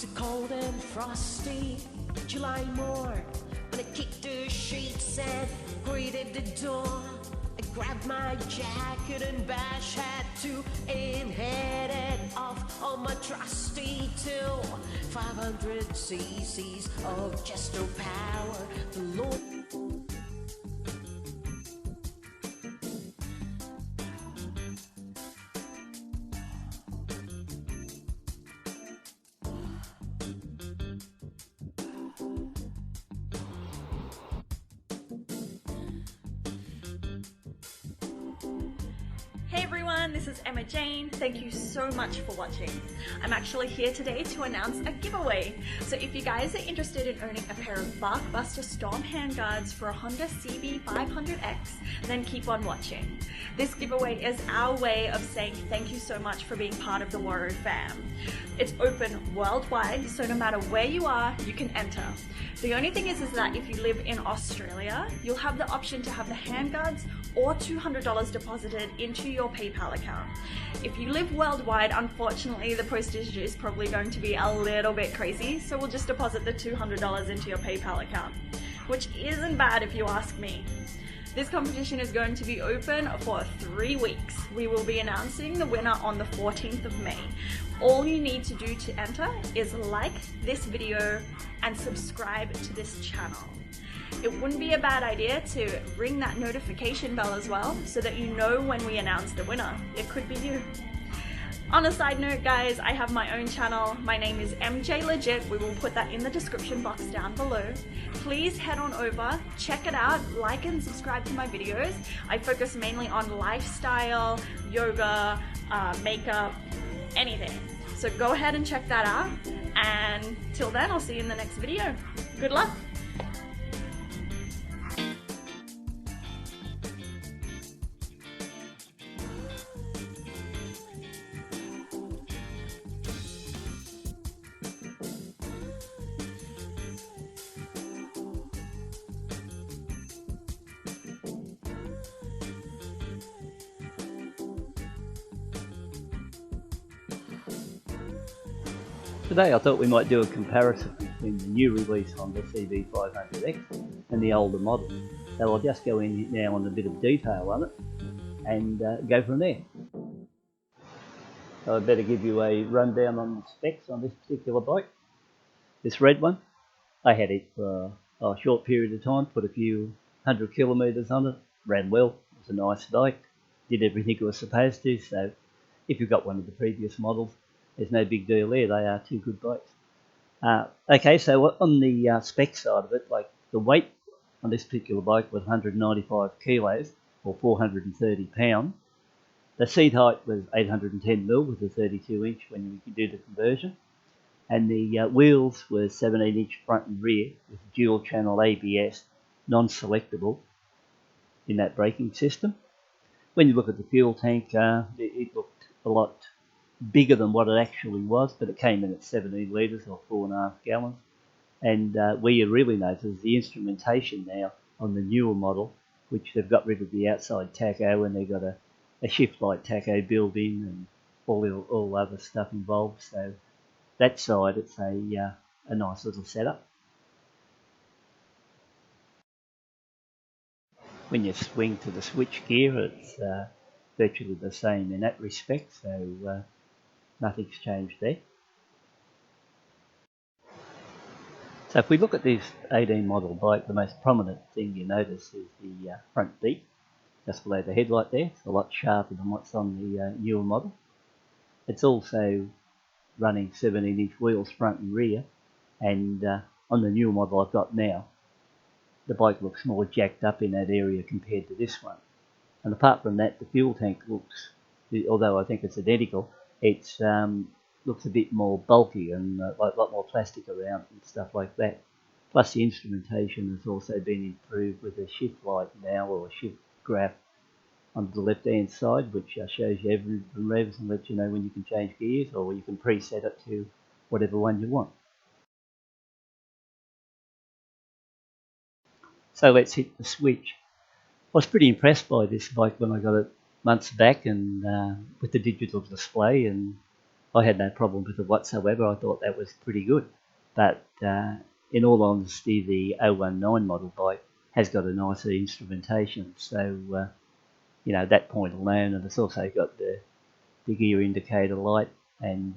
was a cold and frosty July morn when I kicked the sheets and greeted the dawn. I grabbed my jacket and bash hat too and headed off on my trusty till 500 cc's of just no power. The Lord. Hey everyone, this is Emma Jane. Thank you so much for watching. I'm actually here today to announce a giveaway. So if you guys are interested in owning a pair of Barkbuster Storm handguards for a Honda CB500X, then keep on watching. This giveaway is our way of saying thank you so much for being part of the Warro fam. It's open worldwide, so no matter where you are, you can enter. The only thing is that if you live in Australia, you'll have the option to have the handguards or $200 deposited into your PayPal account. If you live worldwide, unfortunately, the postage is probably going to be a little bit crazy, so we'll just deposit the $200 into your PayPal account, which isn't bad if you ask me. This competition is going to be open for 3 weeks. We will be announcing the winner on the 14th of May. All you need to do to enter is like this video and subscribe to this channel. It wouldn't be a bad idea to ring that notification bell as well so that you know when we announce the winner. It could be you. On a side note, guys, I have my own channel. My name is MJ Legit. We will put that in the description box down below. Please head on over, check it out, like and subscribe to my videos. I focus mainly on lifestyle, yoga, makeup, anything. So go ahead and check that out. And till then, I'll see you in the next video. Good luck. Today I thought we might do a comparison between the new release on the CB500X and the older model. So I'll just go in now on a bit of detail on it and go from there. So I'd better give you a rundown on the specs on this particular bike. This red one, I had it for a short period of time, put a few 100 kilometres on it, ran well, it was a nice bike, did everything it was supposed to, so if you've got one of the previous models, there's no big deal there, they are two good bikes. Okay, so on the spec side of it, like the weight on this particular bike was 195 kilos or 430 pounds. The seat height was 810 mil with a 32 inch when you do the conversion. And the wheels were 17 inch front and rear with dual channel ABS, non-selectable in that braking system. When you look at the fuel tank, it looked a lot bigger than what it actually was, but it came in at 17 litres or 4.5 gallons. And where you really notice is the instrumentation now on the newer model, which they've got rid of the outside tacho and they've got a shift light tacho built in and all other stuff involved. So that side, it's a nice little setup. When you swing to the switch gear, it's virtually the same in that respect, so nothing's changed there. So if we look at this 18 model bike, the most prominent thing you notice is the front beak, just below the headlight there. It's a lot sharper than what's on the newer model. It's also running 17 inch wheels front and rear, and on the newer model I've got now, the bike looks more jacked up in that area compared to this one. And apart from that, the fuel tank looks, although I think it's identical, it looks a bit more bulky and like a lot more plastic around and stuff like that. Plus the instrumentation has also been improved with a shift light now, or a shift graph on the left hand side, which shows you every revs and lets you know when you can change gears, or you can preset it to whatever one you want. So let's hit the switch. I was pretty impressed by this bike when I got it months back, and with the digital display and I had no problem with it whatsoever. I thought that was pretty good. But in all honesty, the 019 model bike has got a nicer instrumentation. So, you know, that point alone, and it's also got the gear indicator light, and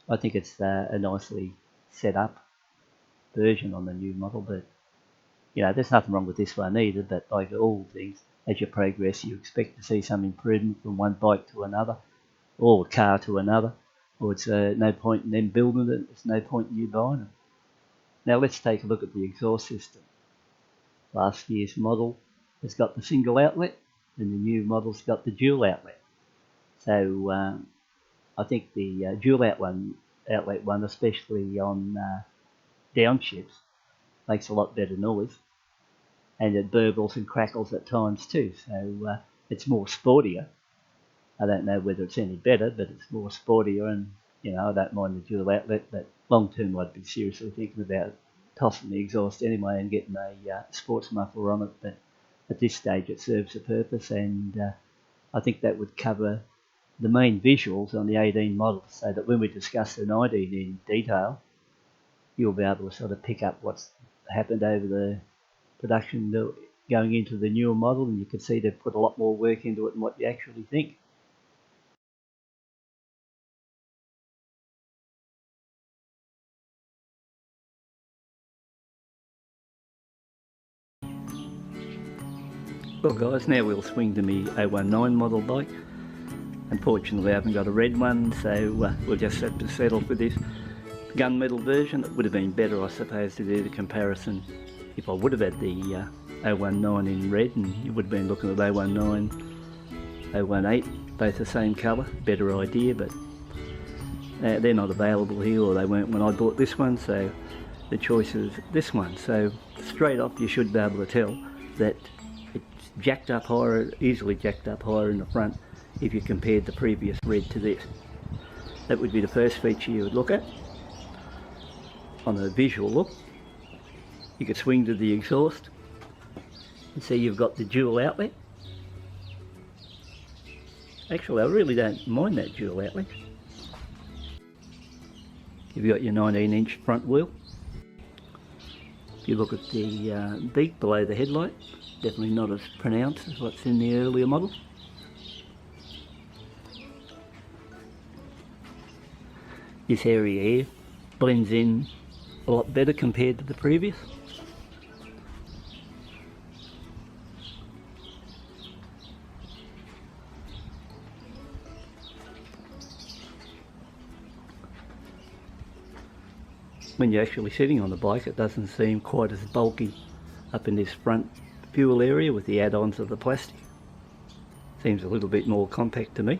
I think it's a nicely set up version on the new model. But, you know, there's nothing wrong with this one either, but like all things, as you progress, you expect to see some improvement from one bike to another, or car to another, or it's no point in them building it, there's no point in you buying it. Now let's take a look at the exhaust system. Last year's model has got the single outlet, and the new model's got the dual outlet. So I think the dual outlet one, especially on downshifts, makes a lot better noise, and it burbles and crackles at times too. So it's more sportier. I don't know whether it's any better, but it's more sportier, and you know, I don't mind the dual outlet, but long term I'd be seriously thinking about tossing the exhaust anyway and getting a sports muffler on it. But at this stage it serves a purpose, and I think that would cover the main visuals on the 18 model, so that when we discuss the 19 in detail, you'll be able to sort of pick up what's happened over the production going into the newer model, and you can see they've put a lot more work into it than what you actually think. Well guys, now we'll swing to me 019 model bike. Unfortunately I haven't got a red one, so we'll just have to settle for this gunmetal version. It would have been better, I suppose, to do the comparison if I would have had the 019 in red, and you would have been looking at 019, 018, both the same colour. Better idea, but they're not available here, or they weren't when I bought this one, so the choice is this one. So straight off you should be able to tell that it's jacked up higher, easily jacked up higher in the front if you compared the previous red to this. That would be the first feature you would look at. On a visual look, you could swing to the exhaust and see you've got the dual outlet. Actually, I really don't mind that dual outlet. You've got your 19-inch front wheel. If you look at the beak below the headlight, definitely not as pronounced as what's in the earlier model. This area here blends in a lot better compared to the previous. When you're actually sitting on the bike, it doesn't seem quite as bulky up in this front fuel area with the add-ons of the plastic. Seems a little bit more compact to me.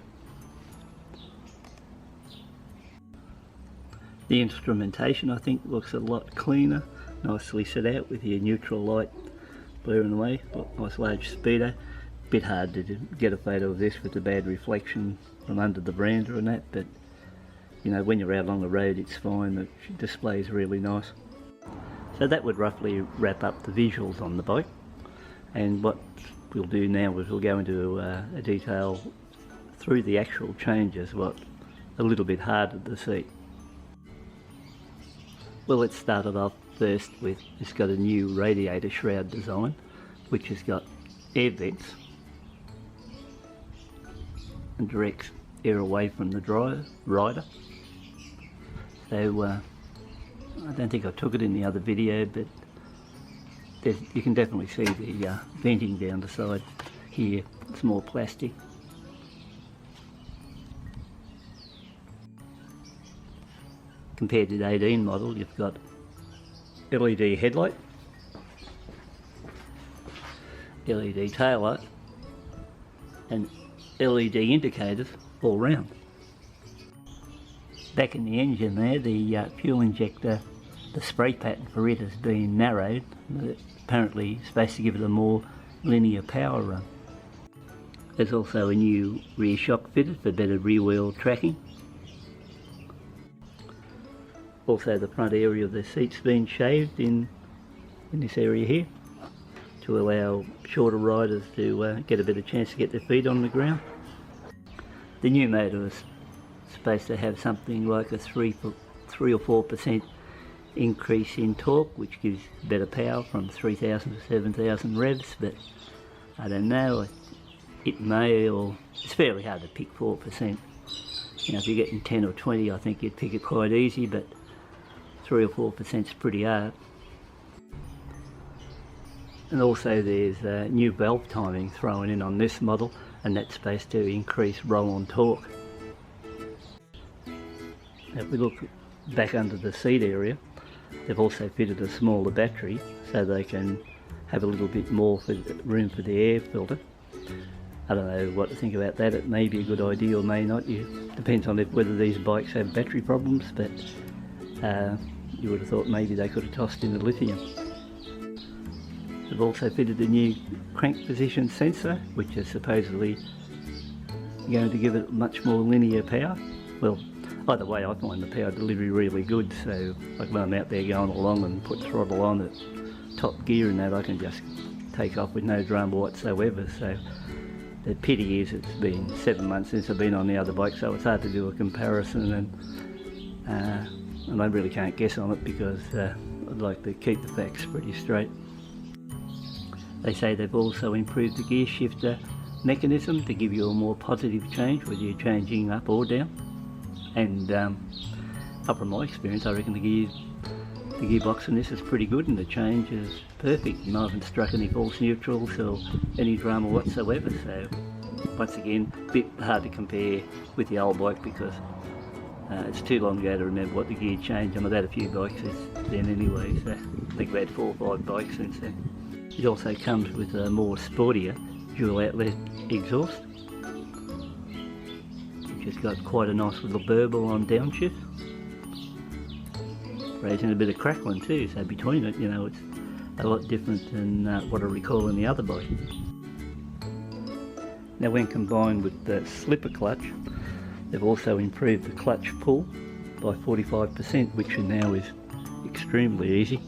The instrumentation, I think, looks a lot cleaner, nicely set out with your neutral light blaring away. Nice large speedo. Bit hard to get a photo of this with the bad reflection from under the veranda and that, but you know, when you're out on the road it's fine. The display is really nice. So that would roughly wrap up the visuals on the bike, and what we'll do now is we'll go into a detail through the actual changes, what a little bit harder to see. Well, let's start it off first with, it's got a new radiator shroud design, which has got air vents and directs air away from the rider. So I don't think I took it in the other video, but you can definitely see the venting down the side here. It's more plastic. Compared to the 18 model, you've got LED headlight, LED taillight, and LED indicators all round. Back in the engine there, the fuel injector, the spray pattern for it has been narrowed. It's apparently supposed to give it a more linear power run. There's also a new rear shock fitted for better rear wheel tracking. Also the front area of the seat's been shaved in this area here to allow shorter riders to get a better chance to get their feet on the ground. The new motor is supposed to have something like a 3 or 4% increase in torque, which gives better power from 3,000 to 7,000 revs, but I don't know, it may, or it's fairly hard to pick 4%. You know, if you're getting 10 or 20, I think you'd pick it quite easy, but 3 or 4% is pretty hard. And also there's new valve timing thrown in on this model, and that's supposed to increase roll-on torque. If we look back under the seat area, they've also fitted a smaller battery so they can have a little bit more room for the air filter. I don't know what to think about that. It may be a good idea or may not. It depends on whether these bikes have battery problems, but you would have thought maybe they could have tossed in the lithium. They've also fitted a new crank position sensor, which is supposedly going to give it much more linear power. Well, either way, I find the power delivery really good, so like when I'm out there going along and put throttle on at top gear and that, I can just take off with no drama whatsoever. So the pity is it's been 7 months since I've been on the other bike, so it's hard to do a comparison, and I really can't guess on it because I'd like to keep the facts pretty straight. They say they've also improved the gear shifter mechanism to give you a more positive change whether you're changing up or down. And up from my experience, I reckon the gearbox in this is pretty good, and the change is perfect. I haven't struck any false neutrals or any drama whatsoever. So once again, a bit hard to compare with the old bike because it's too long ago to remember what the gear changed, and I've had a few bikes since then anyway, so I think we've had 4 or 5 bikes since then. It also comes with a more sportier dual outlet exhaust, which has got quite a nice little burble on downshift, raising a bit of crackling too, so between it, you know, it's a lot different than what I recall in the other bike. Now when combined with the slipper clutch, they've also improved the clutch pull by 45%, which now is extremely easy.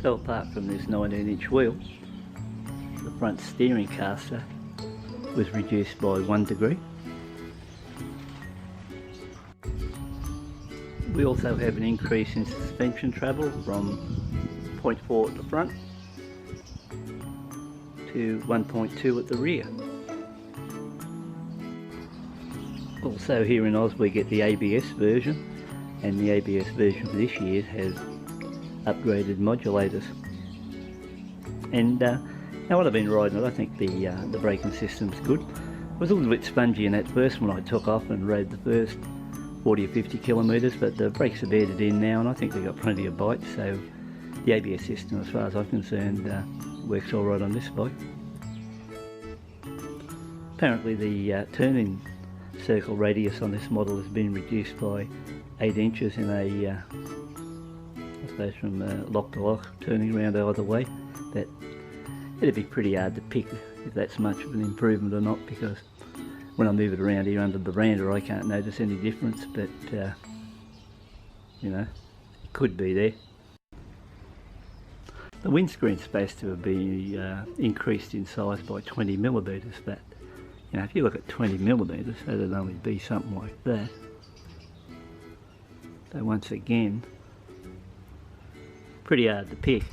So apart from this 19-inch wheel, the front steering caster was reduced by 1 degree. We also have an increase in suspension travel from 0.4 at the front to 1.2 at the rear. Also here in Oz we get the ABS version, and the ABS version for this year has upgraded modulators. And now what I've been riding it, I think the braking system's good. It was a little bit spongy in that first one I took off and rode the first 40 or 50 kilometres, but the brakes are bedded in now and I think they've got plenty of bite, so the ABS system, as far as I'm concerned, works alright on this bike. Apparently the turning circle radius on this model has been reduced by 8 inches in a from lock to lock, turning around either way. That it'd be pretty hard to pick if that's much of an improvement or not, because when I move it around here under the veranda I can't notice any difference, but you know, it could be there. The windscreen's supposed to be increased in size by 20 millimetres, but you know, if you look at 20 millimetres, that'd only be something like that. So once again, pretty hard to pick.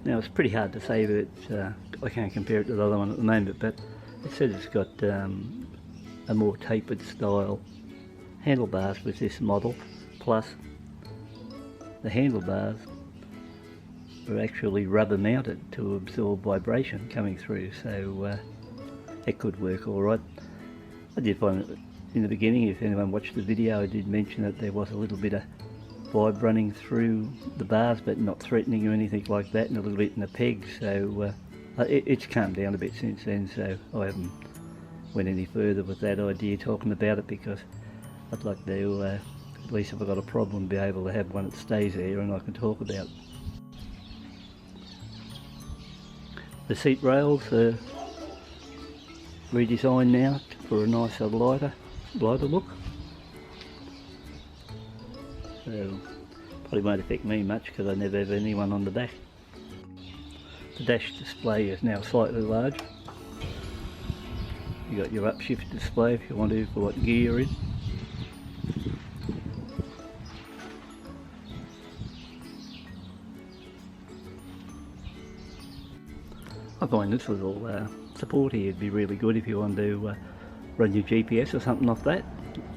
Now it's pretty hard to say that I can't compare it to the other one at the moment, but it said it's got a more tapered style handlebars with this model, plus the handlebars are actually rubber mounted to absorb vibration coming through, so it could work alright. I did find it in the beginning, if anyone watched the video, I did mention that there was a little bit of vibe running through the bars, but not threatening or anything like that, and a little bit in the pegs, so it's calmed down a bit since then, so I haven't went any further with that idea talking about it, because I'd like to, at least if I've got a problem, be able to have one that stays there and I can talk about it. The seat rails are redesigned now for a nicer lighter look, so probably won't affect me much because I never have anyone on the back. The dash display is now slightly large. You got your upshift display if you want to for what gear you're in. I find this little support here would be really good if you want to run your GPS or something off that.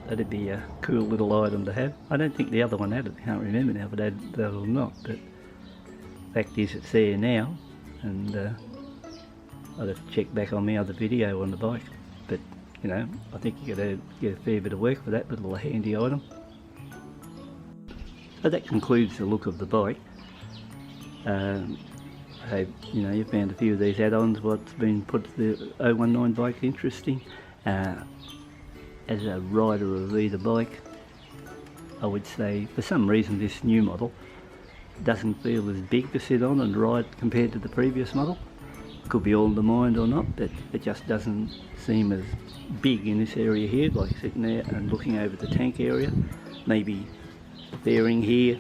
That'd be a cool little item to have. I don't think the other one had it, I can't remember now if it had that or not, but the fact is it's there now, and I'd have to check back on my other video on the bike. But you know, I think you gotta get a fair bit of work for that little handy item. So that concludes the look of the bike. I hope you know you found a few of these add-ons what's been put to the 019 bike interesting. As a rider of either bike, I would say for some reason this new model doesn't feel as big to sit on and ride compared to the previous model. Could be all in the mind or not, but it just doesn't seem as big in this area here, like sitting there and looking over the tank area. Maybe the fairing here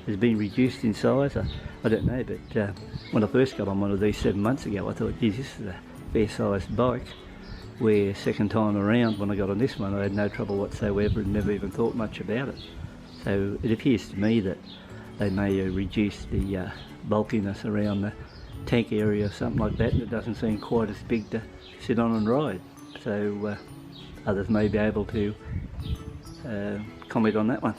has been reduced in size, I don't know, but when I first got on one of these 7 months ago I thought, geez, this is a fair sized bike, where second time around when I got on this one I had no trouble whatsoever and never even thought much about it. So it appears to me that they may reduce the bulkiness around the tank area or something like that, and it doesn't seem quite as big to sit on and ride. So others may be able to comment on that one.